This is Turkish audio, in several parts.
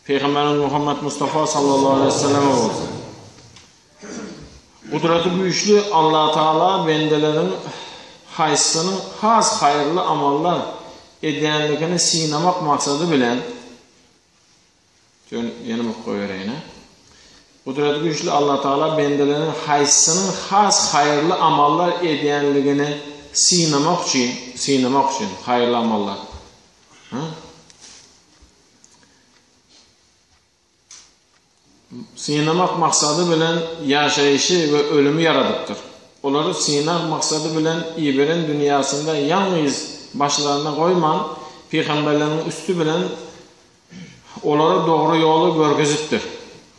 Peygamberimiz Muhammed Mustafa sallallahu aleyhi ve sellem olsun. Kudreti güçlü Allah Teala bendelerin haysını has hayırlı amallar edenlikini sinamak maksadı bilen yanıma koyarayına. Kudreti güçlü Allah Teala bendelerin haysının has hayırlı amallar edenlikini sinamak için hayırlı amallar. Sinamak maksadı bilen yaşayışı ve ölümü yaradıktır. Onları sinak maksadı bilen İbre'nin dünyasında yalnız başlarına koyman, peygamberlerin üstü bilen onları doğru yolu görgüzüttür.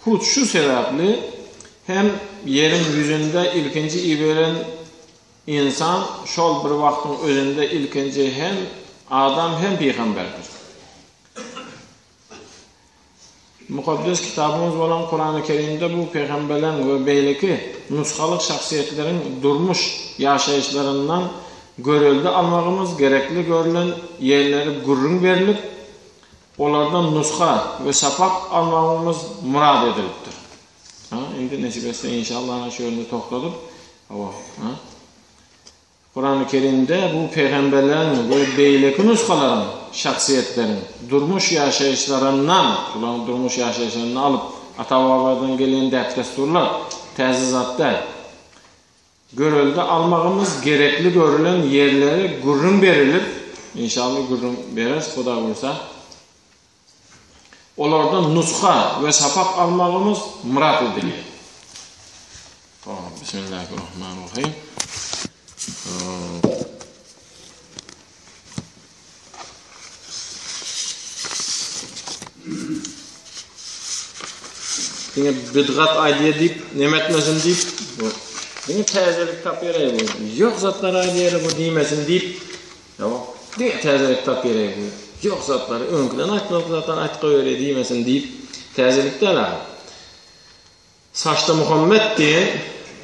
Hut şu sebeple hem yerin yüzünde ilkinci İbre'nin insan, şol bir vaktin özünde ilkinci hem adam hem peygamberdir. Mukaddes kitabımız olan Kur'an-ı Kerim'de bu peygamberlerin ve beyleki nuskalık şahsiyetlerin durmuş yaşayışlarından görüldü almağımız gerekli görülen yerleri gurrun verilip onlardan nuska ve sapak almağımız murad ediliptir. Şimdi nasip etse inşallah şöyle tokladık. Kur'an-ı Kerim'de bu peygamberlerin ve beyleki nuskaların şahsiyetlerin durmuş yaşayışlarından alıp ata-babadan gelen desturlar, tezizatlar görüldü almağımız gerekli görülen yerleri gurrun verilip inşallah gurrun veririz Xuda olursa onlardan nuska ve sapak almağımız murat ediliyor. Bismillahirrahmanirrahim. Dine bidgat aydiye deyip, nemetmesin deyip, dine tezelik tap yereye bu. Yok zatlar aydiye bu deymesin deyip, dine tezelik tap yereye bu. Yok zatları önküden aytmalık zaten aytka öyle deymesin deyip, tezelik de ala. Saçta Muhammed diyen,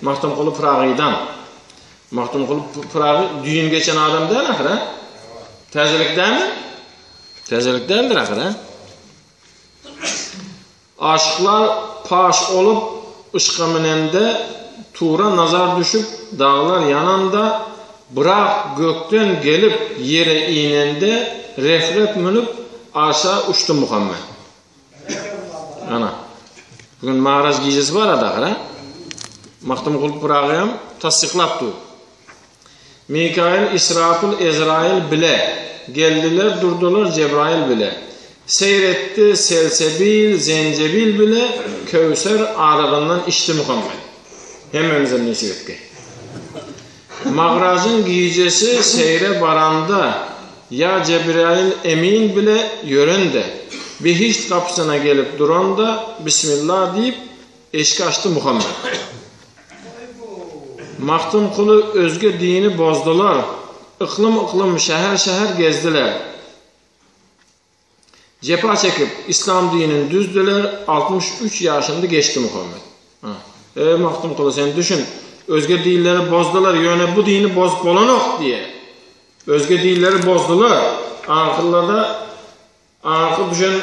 Mahtum Kulu Pragi'dan. Mahtum Kulu Pragi, düğün geçen adam değil ahira. Tezelik değil mi? Tezelik değildir ahira. Aşıklar paş olup ışka minende tura nazar düşüp dağlar yananda bırak gökten gelip yere inende reflet münüp aşağı uçtu Muhammed. Ana. Bugün mağaraz giycesi var adakara. Mahtum Kulu Pragi'yam tasdiklaptı. Mikail, İsrafil, Ezrail bile geldiler durdular Cebrail bile. Seyretti selsebil, zencebil bile Kevser arağından içti Muhammed. Hemimizin nesibetki. Mağracın giyicesi seyre baranda ya Cebrail emin bile yöründe. Behişt kapısına gelip duranda Bismillah deyip eşki açtı Muhammed. Mahtum Kulu özge dini bozdular. Iklım şehir gezdiler. Cepha çekip İslam dinini düzdüler. 63 yaşında geçti Muhammed. Mahtum Kulu sen düşün. Özge dinleri bozdular. Yani bu dini bozup olanok diye. Özge dinleri bozdular. Ahırlarda ahır düşen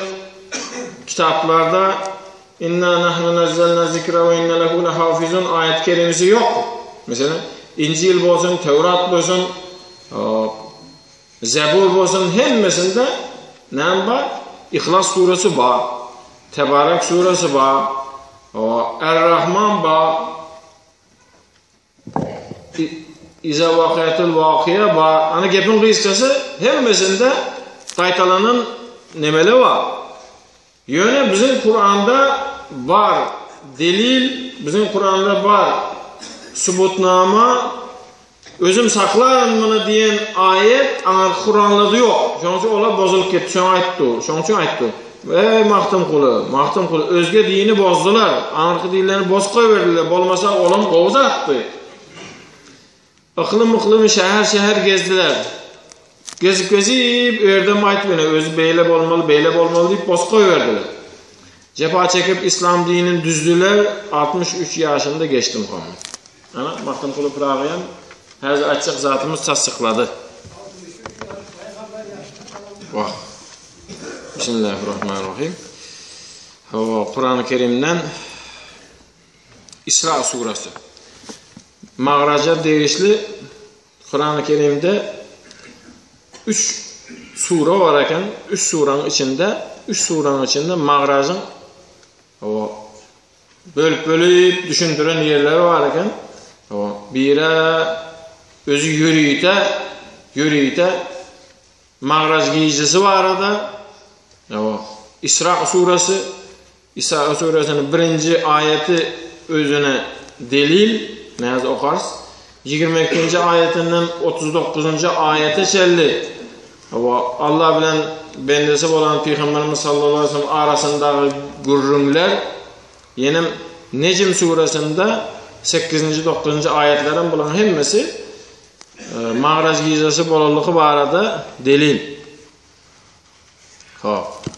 kitaplarda İnna nahnu nazzalna zikra ve inna lehu lehafizun ayet kerimesi yok. Mesela İncil olsun, Tevrat olsun, Zebur olsun hemmesinde ne var? İhlas suresi var, Tebarek suresi var, Er-Rahman var, İza vakiyatul vakiye var. Hani gepin kıskası hemmesinde kaytalanan nemeli var. Yani bizim Kur'an'da var delil, bizim Kur'an'da var subutnama, özüm saklarım bunu diyen ayet Kur'an'da yok. Şunun için ola bozulup gitti. Şunun için ayttu. Mahtum Kulu özge dini bozdular. Anarkı dinlerini boz koyverdiler. Bolmasa oğlum kovuza attı. Iklım şehir gezdiler. Gezip ördem aytmene özü beylep olmalı deyip boz koyverdiler. Cepha çekip İslam dinini düzdüler. 63 yaşında geçti Muhammed. Mahtum Kulu Pragi'yam her açık zatımız tasdikladı. Bismillahirrahmanirrahim. Kur'an-ı Kerim'den İsra suresi. Mağraca deyişli Kur'an-ı Kerim'de 3 sure var eken, 3 suranın içinde mağracın bölüp düşündüren yerleri var eken. Bire özü yürüyte mağrac giyicisi var adı. İsra suresinin 1. ayeti özüne delil. Neyse okarız. 22. ayetinden 39. ayete çelli. Allah bilen bendesi olan Peygamberimiz sallallahu aleyhi ve sellem arasındaki gurrumlar yenim Necm suresinde 8. 9. ayetlerin bulan hemmesi mağrac giyicisi bolallığı barada delil.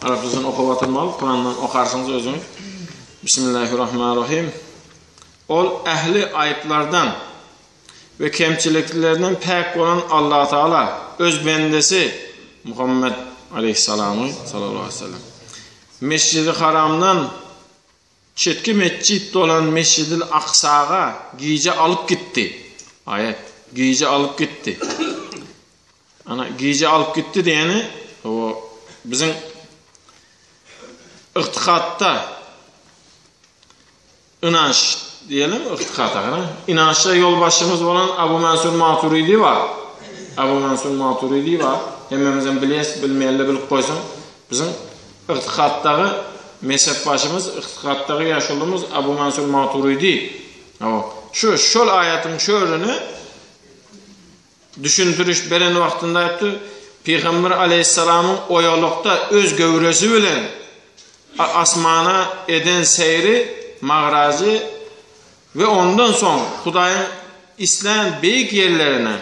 Arapçasın okup atılmalı. Kur'an'dan okarsınız özünüz. Bismillahirrahmanirrahim. Ol ehli ayıplardan ve kemçiliklerden pek olan Allah Teala öz bendesi Muhammed Aleyhisselam'ı sallallahu aleyhi ve sellem Mescid-i Haram'dan çetki mescid olan Mescid-i Aksa'ga giyici alıp gitti. Ayet. Giyici alıp gitti. Giyici alıp gitti diyeni o bizim ıhtikatta inanç diyelim ıhtikatta. İnançta yolbaşımız olan Abu Mansur Maturidi var. Hemmemizin bilmeyeli bilip koysun. Bizim ıhtikattaki mezhep başımız, ıhtikattaki yaşadığımız Abu Mansur Maturidi. Şol ayetin şöylünü düşündürüş beren vaktinde yaptı. Peygamber Aleyhisselam'ın oyalukta öz gövresi bilen asmana eden seyri mağracı ve ondan sonra Hudayın İslam büyük yerlerine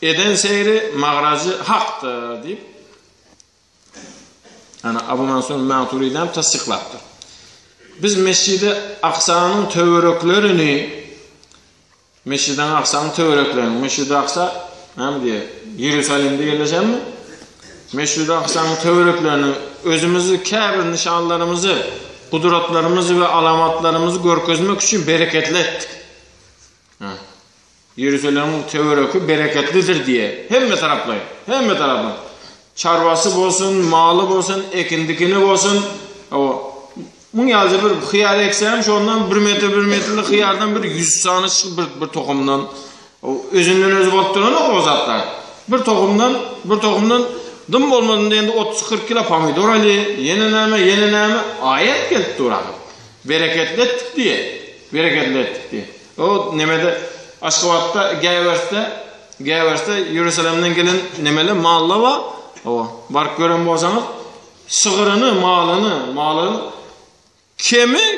eden seyri mağracı haktır deyip Abu Mansur Maturidi'den tasdiklattır. Biz Mescid-i Aksa'nın tövröklerini Mescid-i Aksa hem diye Yeruşalim'de yerleşen mi? Mescid-i Aksa'nın tövröklerini özümüzü, Kabe nişanlarımızı, kudretlerimizi ve alamatlarımızı görkezmek için bereketli ettik. Yeruşalim'in tövrökü bereketlidir diye. Hem taraflayın. Çarvası bolsun, malı bolsun, ekindikini bolsun. Bunun yazı bir hıyar eksem, ondan 1 metreli hıyardan bir 100 tane çıkıp bir tohumdan. Özünden özü bolup duran o zatlar. Bir tohumdan dım olmadığında deyende 30-40 kilo pomidor ali, yeni neme ayet gelip duran. Bereketli ettik diye. O nemede Aşkabat'ta, Gayvers'te Yeruşalim'den gelen nemeli malla var. Barıp gören bolsanız sığırını, malını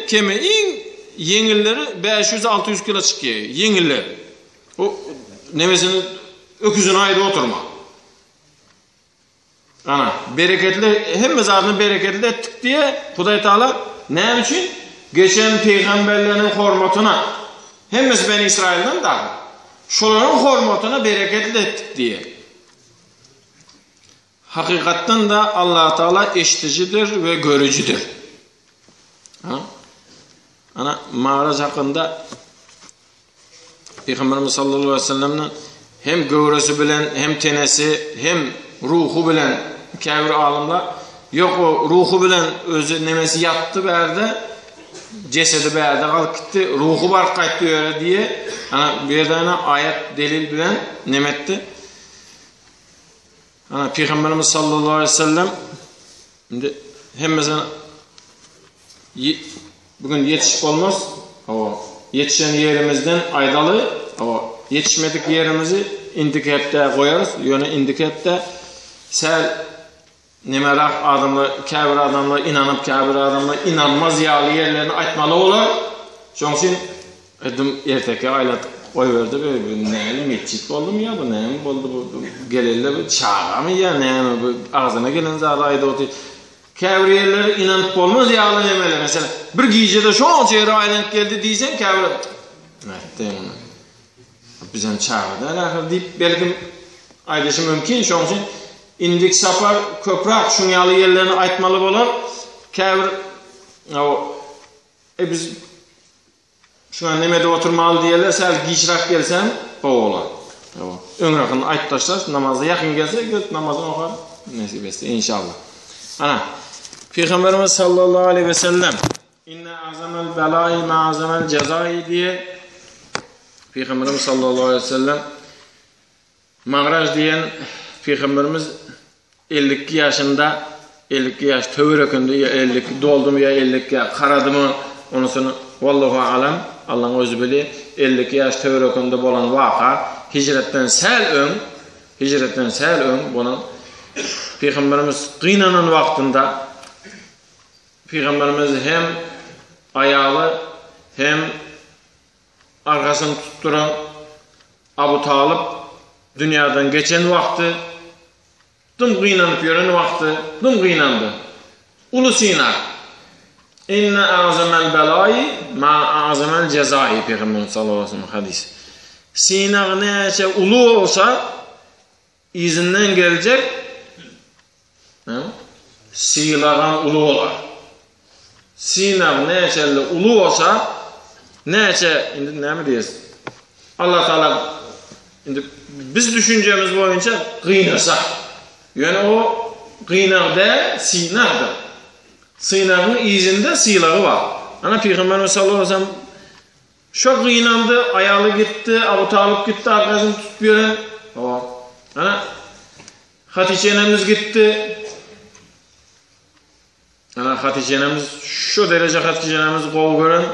kemi en yengilleri 500-600 kilo çıkıyor. Yengiller. O nemesini öküzün ayda oturma. Bereketli hem mezarını bereketli ettik diye Huday Teala ne için? Geçen peygamberlerin hürmetine hemmesi Beni İsrail'den dahil. Şoların hürmetine bereketli ettik diye. Hakikatten de Allah Teala eşiticidir ve görücüdür. Mağaraç hakkında Peygamberimiz sallallahu aleyhi ve sellem'den hem gövresi bilen, hem tenesi, hem ruhu bilen kâfir alimler yok o ruhu bilen özü nemesi yattı berde cesedi berde kalıp gitti ruhu var kayıttı öyle diye bir tane ayet delil bilen nemetti. Peygamberimiz sallallahu aleyhi ve sellem hem mesela bugün yetişik olmaz yetişen yerimizden aydalı yetişmedik yerimizi indikette koyarız. Yani indikette sel nemerak adamlar, kâbir adamlar inanıp kâbir adamlar inanmaz yağlı yerlerini aytmalı olur. Çünkü için erteki aylat oy verdi böyle neyli mescid oldu mu ya bu neyli oldu bu gelirler çağa mı ya neyli bu ağzına gelen zarı ayda otu kâbir yerleri inanıp olmaz yağlı nemeler mesela bir giyicede şu an çeyre aylanıp geldi diyeceksin kâbir evet deyim onu bizden çağırdı alakır deyip belki aydaşı mümkün şu an için indik sapar köprak şunyalı yerlerini aytmalı bolar kâbir Biz şu an nemede oturmalı diyeler, sel giyişrak gelsen boğular. Öňrakyn aýtyp taşlar, namaza yakın gelse, göt namazını okar. Nasip etse inşallah. Ana, Peygamberimiz sallallahu aleyhi ve sellem inne azamel belai ma azamel cezai diye Peygamberimiz sallallahu aleyhi ve sellem Mağraj diyen Peygamberimiz 52 yaşında 52 yaş töwerekinde ya 52 doldum ya 52 karadı mı onusunu vallahu alam Allah'ın özü bili 52 yaş töwerekinde bolan vaka hicretten sel öň bunun Peygamberimiz gıynanan vaktında Peygamberimiz hem ayağı hem arkasını tutturan Abu Talib dünyadan geçen vakti dım gıynanıp yören vakti dım gıynandı. Ulu Sinar inne azamel belai ma azamel cezai Peygamberimiz sallallahu aleyhi ve sellem hadis. Sinar neyse ulu olsa izinden gelecek Silagan ulu olar. Sinar neyse ulu olsa neyse indi ne mi diyoruz? Allah Teala indi biz düşüncemiz boyunca gıynasa. Yani o gıynar sinardır. Sinarın izinde silağı var. Ana Peygamberimiz sallallahu aleyhi ve sellem şu gıynandı, ayalı gitti, Abu Talib gitti, arkasını tutup yören. Ana Hatice enemiz gitti. Ana Hatice enemiz şu derece Hatice enemiz kol gören.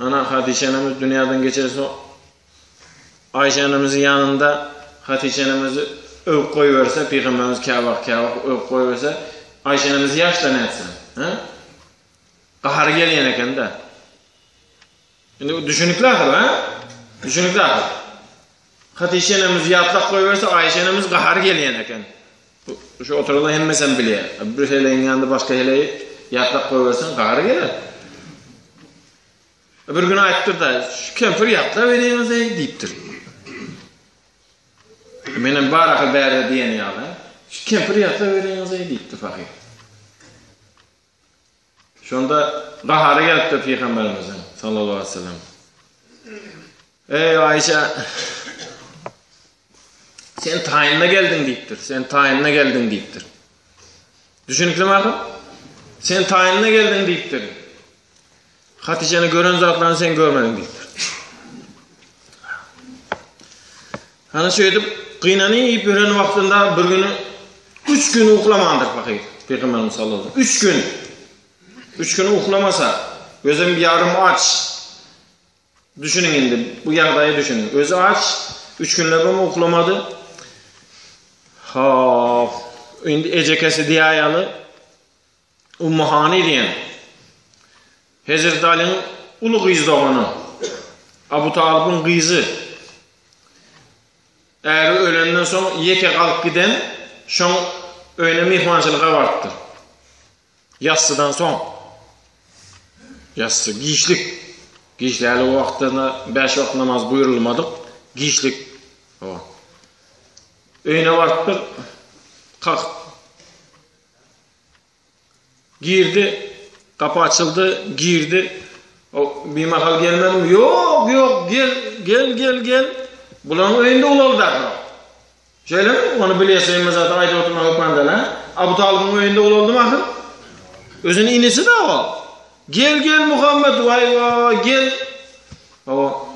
Ana Hatice enemiz dünyadan geçerse Ayşe enemizin yanında Hatice enemizi öp koyuverse Peygamberimiz kavak öp koyuverse Ayşe enemiz yaşla ne etsin? Qahar geliyen eken de. Şimdi düşünüklerdir Düşünüklerdir. Hatice enemiz yatlak koyuverse Ayşe enemiz qahar geliyen eken. Şu oturula hemmesen bilye. Bir heleyin yanında başka heleyi yatlak koyuversen qahar gelir. Bir gün ayıptır da şu kempir yatla vereyimiz deyiptir. Benim barakı bäre diyen ýaly. Şu kempir yatla vereyimiz deyipdir fakir. Şonda gahary gelipdi Peygamberimizin sallallahu aleyhi ve sellem. Ey Ayşe sen tayinine geldin deyipdir. Sen tayinine geldin deyipdir. Düşünükli mi akıl? Sen tayinine geldin deyipdir. Hatice'ni gören zatlarını sen görmedin deyipdir. Hani söyleyip Qıynany ýyp ýören wagtynda bir günü 3 gün uklamandyk fakir. Peygamberimiz sallallahu aleyhi ve sellem. 3 gün. 3 gün uklamasa, gözüm bir yarım aç. Düşünün indi, bu ýagdaýy düşünün. Özü aç, 3 günler mi uklamadı? Indi ejekesi diýýaly Ummu Hani diýen. Hazrat Ali'nin ulu gyzy ogany. Abu Talib'in gyzy. Eğer ölenden son yeke kalıp giden şon öyle mihmançılığa varttır. Yassıdan son. Yassı, giyişlik. Giyişlikli o vaxtında 5 vaxt namaz buyurulmadık. Giyişlik. Öyle varttır. Kalk. Girdi. Kapı açıldı. Girdi. Bir mahal gelmedim. Yok. Gel. Bulan öýünde ulaldylar. Şeýle mi? Onu bilýärsiňiz zaten aýda oturmak hukmanda. Abu Talib'in öýünde ulaldy mı? Özüniň inisi de o. Gel Muhammed vay gel.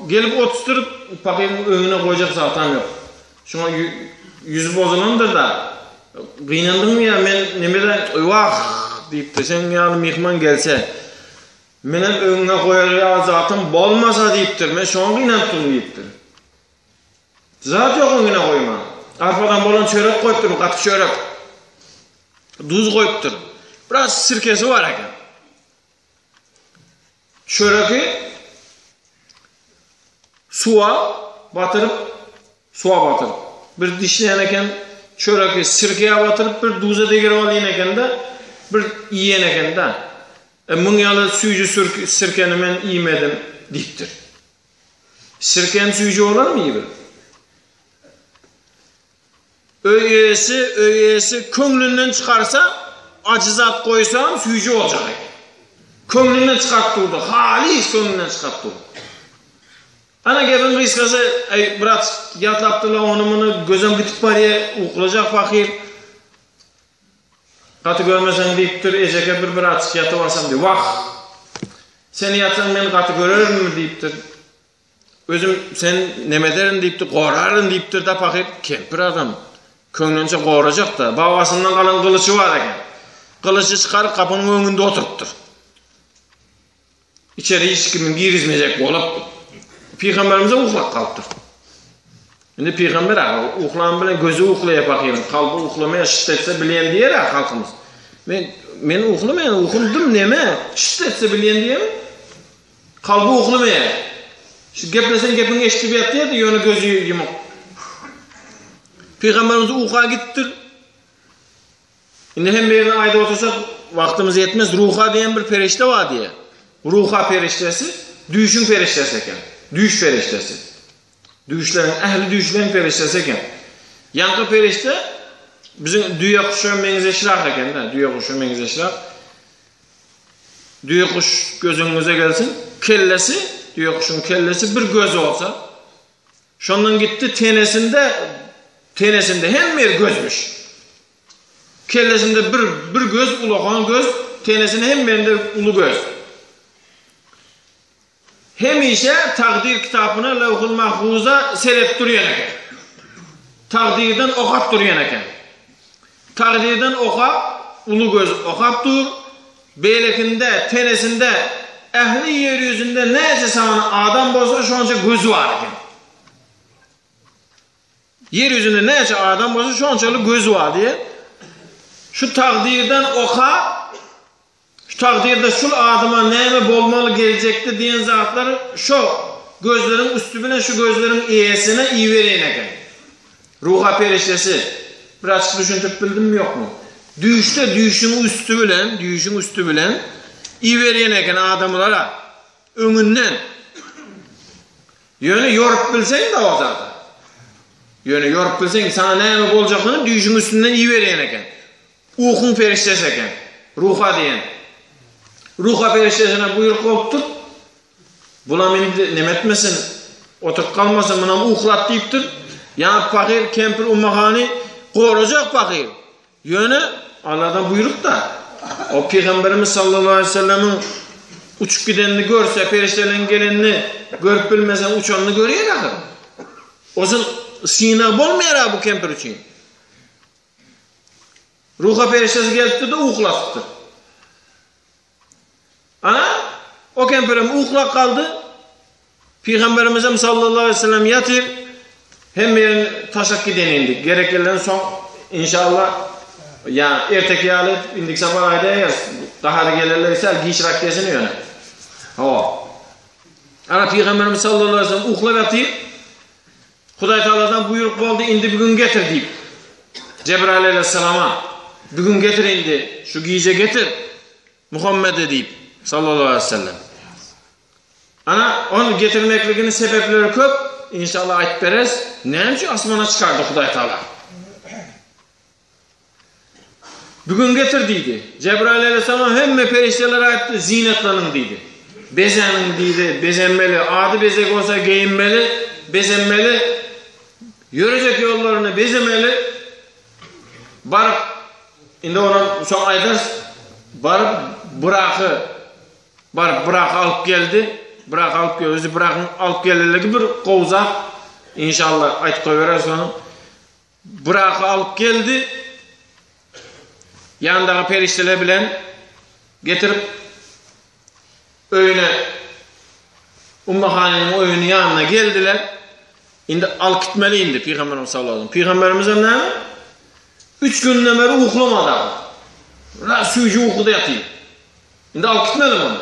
Gelip oturtup pakyň öňüne goýjak zatam ýok. Şoňa yüzü bozulandyr da. Gıynandym ya men nemeden wah diýip sen ýaly mehman gelse menen öňüne goýar zatym bolmasa diýipdir. Men şoňa gıynandym diýipdir. Zat yok öňüne goýma. Arpadan bolan çörek goýupdyr, gaty çörek. Duz goýupdyr. Biraz sirkesi var eken. Çöreki suwa batyrıp bir dişleýän eken çöreki sirkeye batyrıp bir duza degerip alýan eken de bir iýen eken de. Muň ýaly süýjü sirkeni men iýmedim diýipdir. Sirken süýjü bolarmy ýyby? Öyesi köňlünden çıkarsa acizat koysam süýjü olacak. Köngünden çıkart durdu. Halis köngünden çıkart durdu. Ana gebin kıskası, bırak yatlaptılar onu gözüm bitip bariye uğulacak fakir. Katı görmesen deyiptir, eceke bir bırak yatıp alsam diyor. Vah! Sen yatsan beni katı görür mü deyiptir. Özüm sen nemederin deyiptir, korarın deyiptir da fakir. Kempir adam. Köngünce koracak da. Babasından kalan kılıcı var eken. Kılıcı çıkarıp kapının önünde oturttur. İçeri hiç kimin girizmeyecek olup Peygamberimize uğlak kalıptır. Şimdi Peygamber uğlan bile gözü uğlaya bakayım. Kalbi uğlamaya şiddetse bileyen diyer halkımız. Men uğlamayan uğundum neme? Şiddetse bileyen diye mi? Kalbi uğlamaya. Şu geplesen gepin geçti bir yaptı ya da yönü gözü yumuk. Peygamberimize uğla gittir. Şimdi hem birine ayda otursak vaktimiz yetmez. Ruha diyen bir perişte var diye. Ruha periştesi, düşün periştesi eken. Düş periştesi. Düşlerin, ehli düşlerin periştesi eken. Yankı perişte bizim dünya kuşu mengizeşirak eken. Dünya kuşu mengizeşirak. Dünya kuş gözünüze gelsin. Kellesi, dünya kuşun kellesi bir göz olsa. Şondan gitti tenesinde hem bir gözmüş. Kellesinde bir göz, ulağan göz, tenesinde hem birinde ulu göz. Hem işe takdir kitabını Levh-ül Mahfuz'a serep duruyor eken. Takdirden okap duruyor eken. Takdirden okap, ulu göz okap dur. Beylekinde, tenesinde, ehli yeryüzünde neyse sana adam bozsa şu anca gözü var eken. Yeryüzünde neyse adam bozsa şu anca gözü var diye. Şu takdirden oka, şu takdirde şu adıma neyme bolmalı gelecekti diyen zatları şu gözlerin üstü bile şu gözlerin iyesine iyi vereyim eken. Ruha periştesi. Biraz düşünüp bildim mi yok mu? Düşün üstü bilen iyi vereyim eken adamlara önünden. Yönü yorup bilsen de o zaten. Yönü yorup bilsen sana neyme olacağını düşün üstünden iyi vereyim eken. Uğun periştesi eken. Ruha diyen. Ruha periştesine buyruk oluptur. Buna beni nemetmesin, oturup kalmasın, buna uğlat deyiptir. Yani fakir, kempir, ummahani koruyacak fakir. Yönü Allah'dan buyruk da o Peygamberimiz sallallahu aleyhi ve sellem'in uçup gidenini görse, periştelerin gelenini görüp bilmesen uçanını görüyor yakın. O zaman sina bolmayar bu kempir için. Ruha periştesi geldi de uğlattır. Ana o kemperim uğlak kaldı. Peygamberimize sallallahu aleyhi ve sellem yatır. Hem yerin taşak denildik. Gereklilerin son inşallah ya erteki alet indik sabah ayda yaz. Daha da gelirlerse giyiş rakkesini yöne. Ana Peygamberimiz sallallahu aleyhi ve sellem uğlak yatır. Huday Teala'dan buyruk oldu indi bugün getir deyip. Cebrail aleyhisselama bugün getir indi. Şu giyice getir. Muhammed'e deyip. Sallallahu aleyhi ve sellem. Ana onu getirmekliğinin sebepleri köp. İnşallah ayet berez. Neymiş asmana çıkardı Huday Teala. Bugün getir deydi. Cebrail aleyhisselam hemme periştelere ayette zinetlanın deydi. Bezenin deydi. Bezenmeli. Adı bezek olsa giyinmeli. Bezenmeli. Yürüyecek yollarını bezemeli. Barıp indi ona son ayda barıp bırak alıp geldi. Bırak alıp geldi. Özü bırakın alıp geldiği bir kovzak. İnşallah ayet koyveririz onu. Bırak alıp geldi. Yanındaki perişteler bilen getirip öyüne Ummahani'nin öyünün yanına geldiler. Indi al gitmeli indi Peygamberimiz sallallahu aleyhi ve sellem. Peygamberimize ne? 3 günden beri uğlamadı. Suyucu uykuda yatayım. Şimdi al gitmeli onu.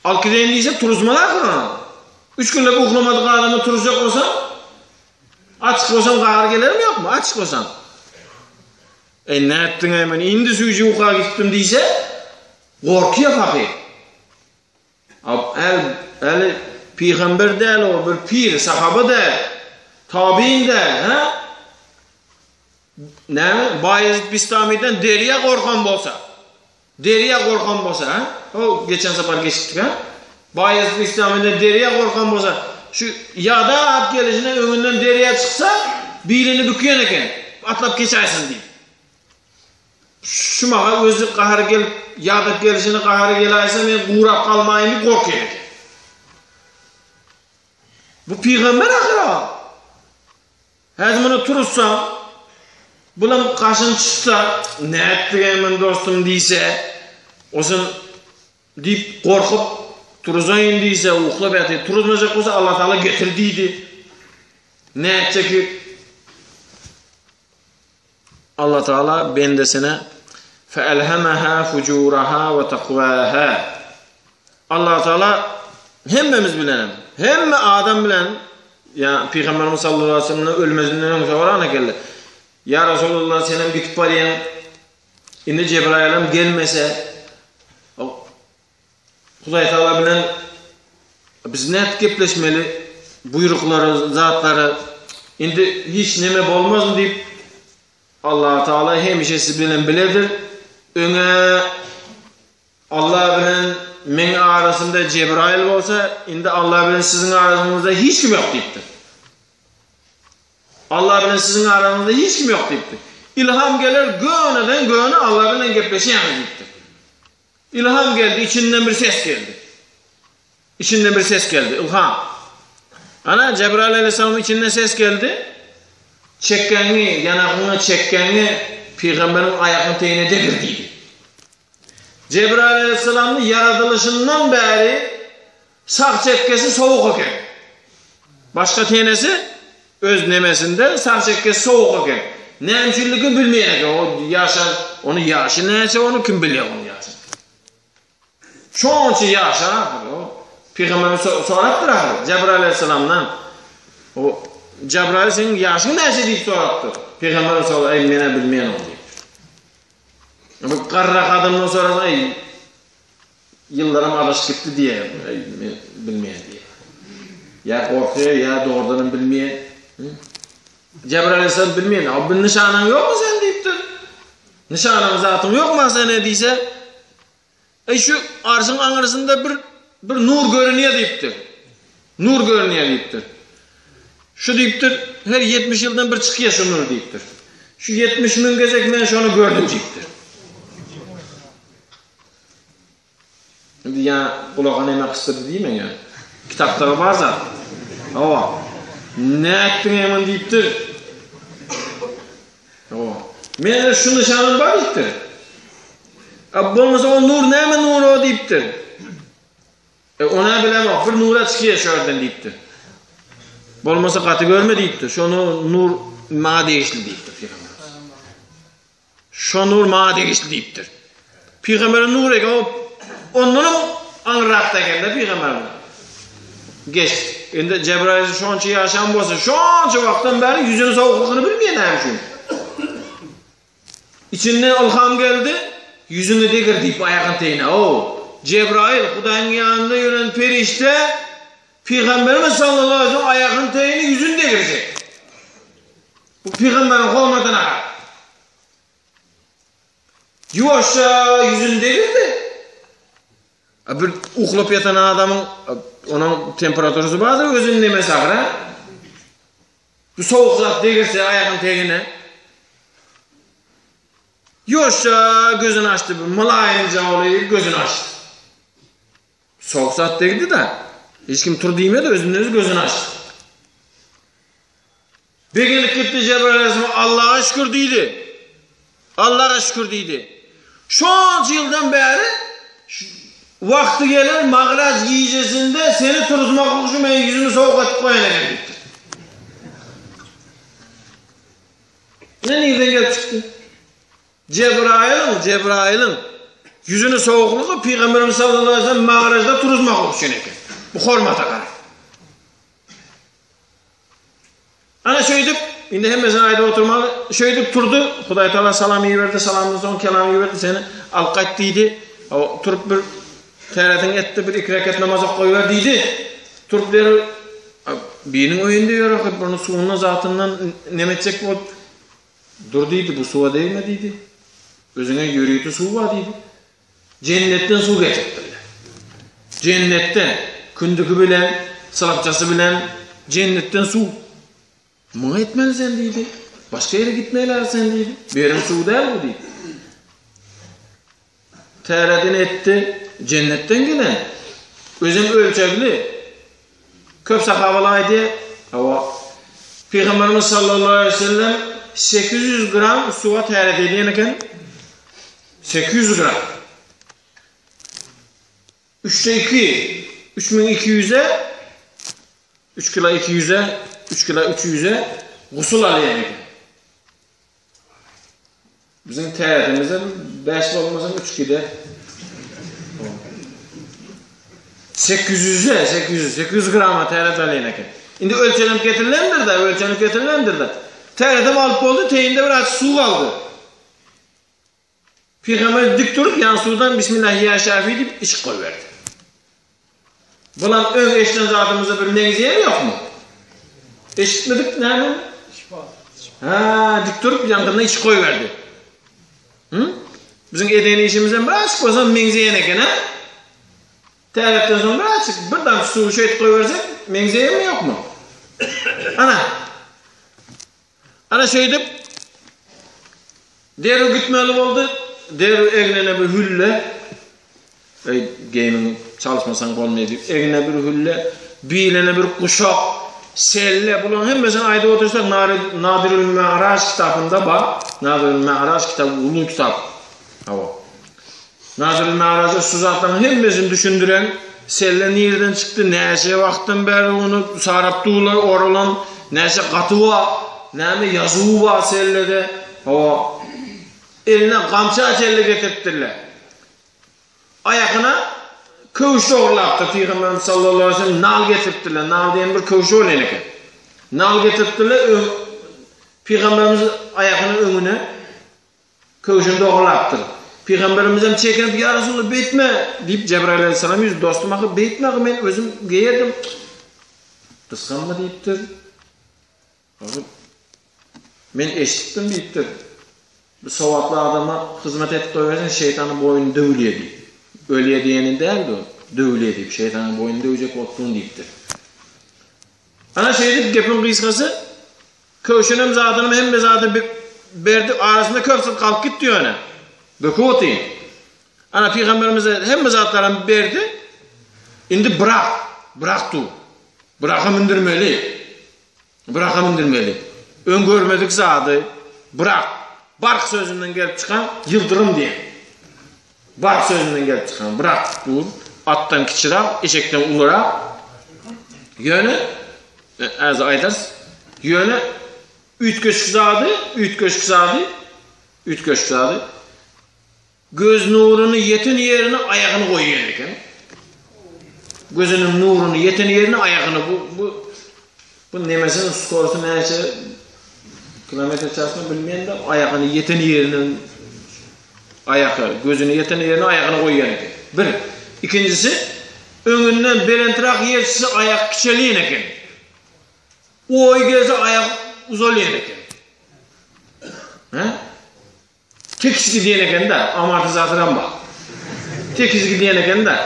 Al gideyim deyse turuzmalar kırana. 3 günde uğlamadık adamı turuzcak olsam açık olsam kahır gelir mi yok mu? Açık olsam. Ne ettin hemen? İndi suyucu uykuya gittim deyse korkuyor fakir. El peygamber değil o bir pir, sahabe de, tabi'in de, ne? Bayezid Bistami'den deriye korkan bolsa, deriye korkan bolsa, o geçen sefer geçtik ha. Bayezid İslam'ında deriye korkan bolsa, şu yada at gelişine önünden deriye çıksa, bilini bükeyen eken, atlap geçersin diye. Şu mağa özü kahar gelip, yada gelişine kahar gelaysa, men uğrap kalmayını korkuyor. Bu peygamber akıra. Her bunu turursam, bulam kaşın çıksa, ne ettiğimin dostum deyse, olsun deyip korkup turuzayın deyse, uğuklap etdi. Turuzmayacak olsa Allah Teala getirdiydi. Ne edecek ki? Allah Teala bendesine فَأَلْهَمَهَا فُجُورَهَا وَتَقْوَاهَا Allah Teala hemmemiz bilenem. Hemme adam bilen, ya Peygamberimiz sallallahu aleyhi ve sellem'in ölmezinden sonra ana geldi. Ya Resulullah senin bitip bariyen indi Cebrail'im gelmese Huday Teala bilen biz net gepleşmeli buyrukları, zatları indi hiç neme olmaz mı deyip Allah Teala hemşesi bilen biledir. Öne Allah bilen men arasında Cebrail olsa indi Allah bilen sizin arasınızda hiç kim yok deyipti. Allah bilen sizin aranızda hiç kim yok deyipti. İlham gelir göneden göne Allah bilen gepleşen deyipti. İlham geldi, içinden bir ses geldi. İçinden bir ses geldi, ilham. Ana Cebrail aleyhisselamın içinden ses geldi. Çekkenini, yanakını çekkenini Peygamberin ayakını teyine devirdiydi. Cebrail aleyhisselamın yaratılışından beri sağ çekkesi soğuk oken. Başka tenesi öz nemesinde sağ çekkesi soğuk oken. Ne hemşirliğini bilmeyen o yaşar, onu yaşı neyse onu kim biliyor onu yaşı. Şu ançı yaşar o Peygamberin soraktır ahir. Cebrail aleyhisselamdan o Cebrail senin yaşın neyse deyip soraktır. Peygamberin soraktır. Ey mene bilmeyen onu deyip. Bu karra kadının sonra yıllarım alış gitti diye bilmeyen diye. Ya korkuyor ya doğrudan bilmeyen. Cebrail aleyhisselam bilmeyen. Abi nişanın yok mu sen deyiptir. Nişanın zatın yok mu sen ne deyse. Şu arzın anırısında bir nur görünüyor deyiptir. Nur görünüyor deyiptir. Şu deyiptir. Her 70 yıldan bir çıkıyor şu nur deyiptir. Şu 70 bin gezek ben şunu gördüm deyiptir. Ya kulağına emek istedim değil mi ya? Kitapları var zaten. Ama ne ettin hemen deyiptir. Men şu nişanım var deyiptir. Olmasa o nur ne mi nur o deyiptir. Ona bilemem. Bir nura çıkıyor şuradan deyiptir. Olmasa katı görme deyiptir. Şunu nur ma değişti deyiptir. Şu nur ma değişti deyiptir. Peygamberin nuru eken onun anrakta geldi Peygamber'in. Geç. Şimdi Cebrail şu ançı yaşam bolsa, şu ançı vaktan beri yüzünün soğuklukunu bilmeyen hemşin. İçinden ilham geldi, yüzünü degir deyip ayakın teyine. Cebrail, Hudayın yanında yönen perişte, Peygamberimiz sallallahu aleyhi ve sellem ayakın teyini yüzünü degirecek. Bu Peygamberin olmadığına. Yuvaşça yüzünü degirdi. Bir uğlap yatan adamın onun temperatürüsü vardır, özünün nemesi ağır. Bu soğuk zat degirse ayakın teyine. Yoşça gözünü açtı, mılayimca olayıp gözünü açtı. Soğuk zat degirdi de, hiç kim tur deyme de özünün gözünü açtı. Bir günlük gitti Cebrail aleyhisselam Allah'a şükür deydi. Allah'a şükür deydi. Şu 10 yıldan beri vakti gelir mağraz giyicesinde seni turuzmak uçum yüzünü soğuk atıp koyana geldi. Ne nereden gelip çıktı? Cebrail'in yüzünü soğukluğu Peygamberimiz sallallahu aleyhi ve sellem mağarajda turuzmak uçum eken. Bu hormata kadar. Ana şöydüp, indi hem mesela ayda oturmalı, şöydüp turdu. Huday Teala salam iyi verdi, salamını son kelamı iyi verdi seni. Alqayt deydi. Turup bir teretin etti, bir 2 rekat namaza koyuver deydi. Turup der, birinin oyunda yorak, bunu suğunun zatından nemetecek mi? Dur deydi, bu suğa değme deydi. Özüne yürüyütü suğa deydi. Cennetten su getirdiler. Cennetten kündükü bilen, salapçası bilen cennetten su. Mı etmeli sen deydi. Başka yere gitmeyler sen deydi. Benim su değil bu deydi. Teredin etti. Cennetten gelen. Özüm ölçekli. Köp sakabalaydı. Peygamberimiz sallallahu aleyhi ve sellem 800 gram suya tered ediyen eken 800 gram. 3'te 2 3200'e 3 kilo 200'e 3 kilo 300'e gusül alayan eken. Bizim teredimizde 5 olmasın 3 kilo 800 grama tered alayan eken. Şimdi ölçenip getirilendir de. Teredim alıp oldu, teyinde biraz su kaldı. Peygamber dik durup yan sudan Bismillahirrahmanirrahim deyip içip koyverdi. Bulan ön eşten zatımızda bir mengzeye mi yok mu? Eşitmedik ne mi? Dik durup yanlarına içip koyverdi. Bizim edeni işimizden biraz çıkmasan mengzeye ne gene? Teredden sonra biraz çık. Birden su şöyle koyversek mengzeye mi yok mu? Ana şeydip deru gitmeli oldu. Deru egnene bir hülle gaming çalışmasan olmaydı. Egnene bir hülle, bilene bir kuşak, selle. Bunun hemmesini ayda otursak Nadirül Me'raç kitabında var. Nadirül Me'raç kitabı uzun kitap. Nadirül Me'raç'ı suzattan hemmesini düşündüren selle nereden çıktı, neyse vaktin beri onu saraptılar, oralan neyse katı var. Näme yazığı var sellede. Eline kamça selle getirttiler. Ayakına kövüş doğrulaptı. Peygamberimiz sallallahu aleyhi ve sellem nal getirttiler. Nal diyen bir kövüş ol eneke. Nal getirttiler. Peygamberimiz ayakının önüne kövüşünü doğrulaptı. Peygamberimizden çekinip ya Resulullah betme deyip Cebrail aleyhisselam yüz dostum akı betme men özüm giyerdim. Kıskanma deyiptir. Men eşittim deyiptir. Bu savatlı adama hizmet et koyarsan şeytanın boynunu dövülüyor deyip. Ölüye diyenin değil de o. Dövülüyor deyip. Şeytanın boynunu dövecek ottuğunu deyiptir. Ana şey deyip gepin kıyskası kövüşünüm zatınım hem de zatı berdi arasında köpsün kalk git diyor ona. Bökü otayım. Ana Peygamberimize hem de zatlarını berdi. Şimdi bırak du. Bırakam indirmeli. Ön görmedik zatı. Bırak. Bark sözünden gelip çıkan yıldırım diye. Bark sözünden gelip çıkan. Bırak dur. Attan kiçirak, eşekten ulurak. Yönü az aydars. Yönü üç köşk zadı. Göz nurunu yetin yerine ayağını koyuyor eken. Gözünün nurunu yetin yerine ayağını bu nemesinin skorusu neyse kilometre çarpısını bilmeyen de ayağını yetin yerinin gözünü yetin yerine ayağını koyuyor eken. Bir. İkincisi önünden belentirak yerçisi ayak kiçeliyen eken. O gelse ayak uzalayan eken. Tekizgi diyen eken de amortizatören bak. Tekizgi diyen eken de.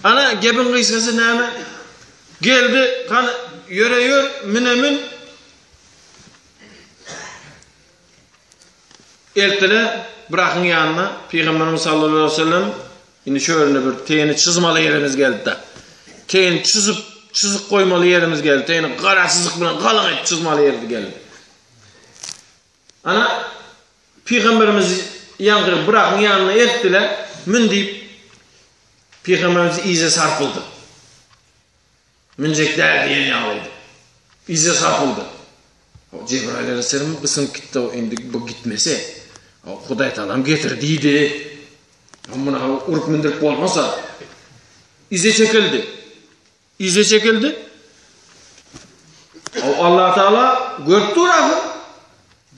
Ana gebin kıyskası neyme? Geldi kan yürüyor minemin eltile bırakın yanına Peygamberimiz sallallahu aleyhi ve sellem şimdi şöyle bir teyini çizmalı yerimiz geldi de. Teyini çizip koymalı yerimiz geldi. Teyini karasızlık bilen kalın et çizmalı yerimiz geldi. Ana Peygamberimiz yankı bırakın yanına ettiler. Min deyip Peygamberimiz iyice sarpıldı. Müncekler diyen yağlıydı. İyice sarpıldı. Cebrail aleyhisselam kısım gitti. Şimdi bu gitmese Huday talam getirdiydi. Buna urup mindirip olmasa iyice çekildi. Allah Teala gördü orası.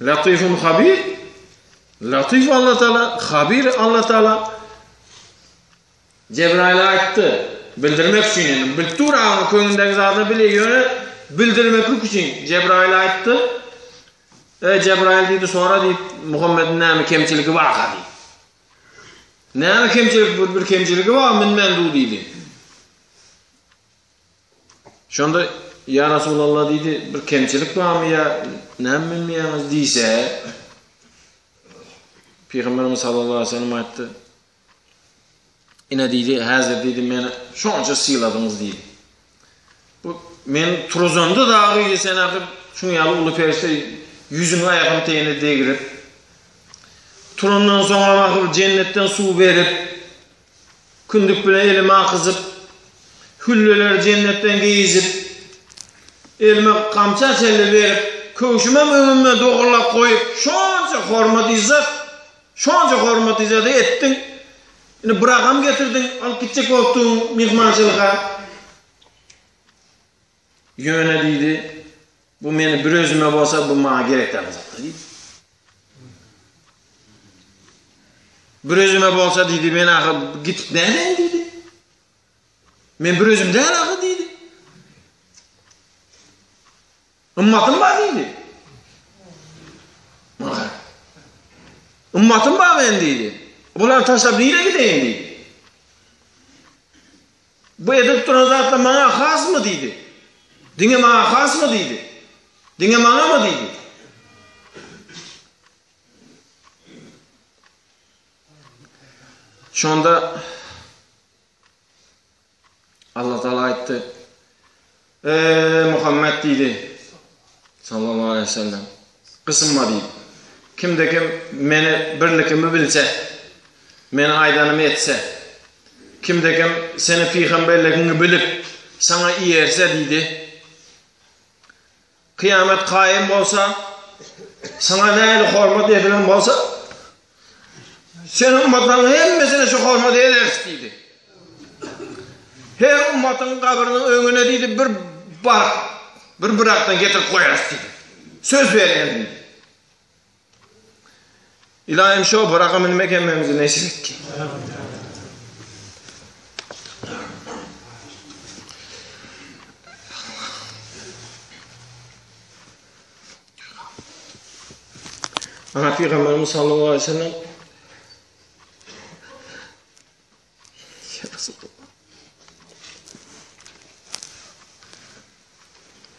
Latifun habir. Latif Allah Teala, habir Allah Teala. Cebrail'e ayıttı. Bildirmek için yani. Bildir ağını köyündeki zatını biliyor. Bildirmek için Cebrail'e ayıttı. Cebrail dedi sonra deyip Muhammed'in nemi kemçiliki var dedi. Näme kemçilik bir kemçiligi bar, men du diýdi. Şonda ya Rasulullah diýdi, bir kemçilik barmy ya, näme bilmeýäňiz diýse, Peygamberimiz sallallahu aleyhi ve sellem aýtdy. Ine diýdi, häzir diýdi, meni şonça syladyňyz diýdi. Bu men turuzandy dagy sen akyp şunu ýaly uly perişte yüzüňi aýagyny teýine degirip, turandan soňra akyp cennetten suw berip, kündük bilen elime akyzyp, hülleler cennetten geyizip, elime kamça çelle berip, köşüme ömüme dogurlap koyup, şonça hormat izat ettin. Ine bırakam getirdin, al gitjek bolduň mihmançylyga. Ýöne diýdi, bu meni bir özüme bolsa bu maňa gerek diýdi. Bir özüme bolsa diýdi, men ahy gitip näden diýdi. Men bir özüm däl ahy diýdi. Ummatym bar diýdi. Ummatym bar men diýdi. Bular taşlap niýe gideýin diýdi. Bu edip duran zatla maňa hasmy diýdi. Diňe maňa hasmy diýdi. Diňe maňa mı diýdi? Şonda Allah Taala aýtdy. Muhammed diýdi sallallahu aleyhi ve sellem. Kısınma diýdi. Kimde kim meni birlikimi bilse, meni aydanymı etse, kimde kim seni peygamberligini bilip sana iyerse diýdi. Kıyamet kaim bolsa, sana näle hormat edilen bolsa, sen ummatlaryň hemmesine şu hormat edersin diýdi. Her ummatyň kabrynyň öňüne diýdi bir bıraktan getirip koyarız diýdi. Söz berýän diýdi. İlahim şu bırakamın mekemmemizi neşir etki. Ana Peygamberimiz sallallahu aleyhi ve sellem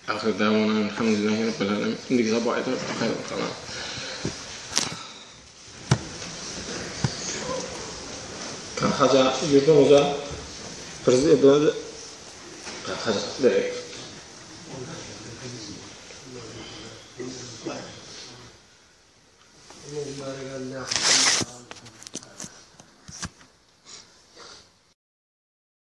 ahir davana elhamdülillahi rabbil alamin. Indiki sabah ayda hayırlı kalan. Haja yurdumuza prezident haja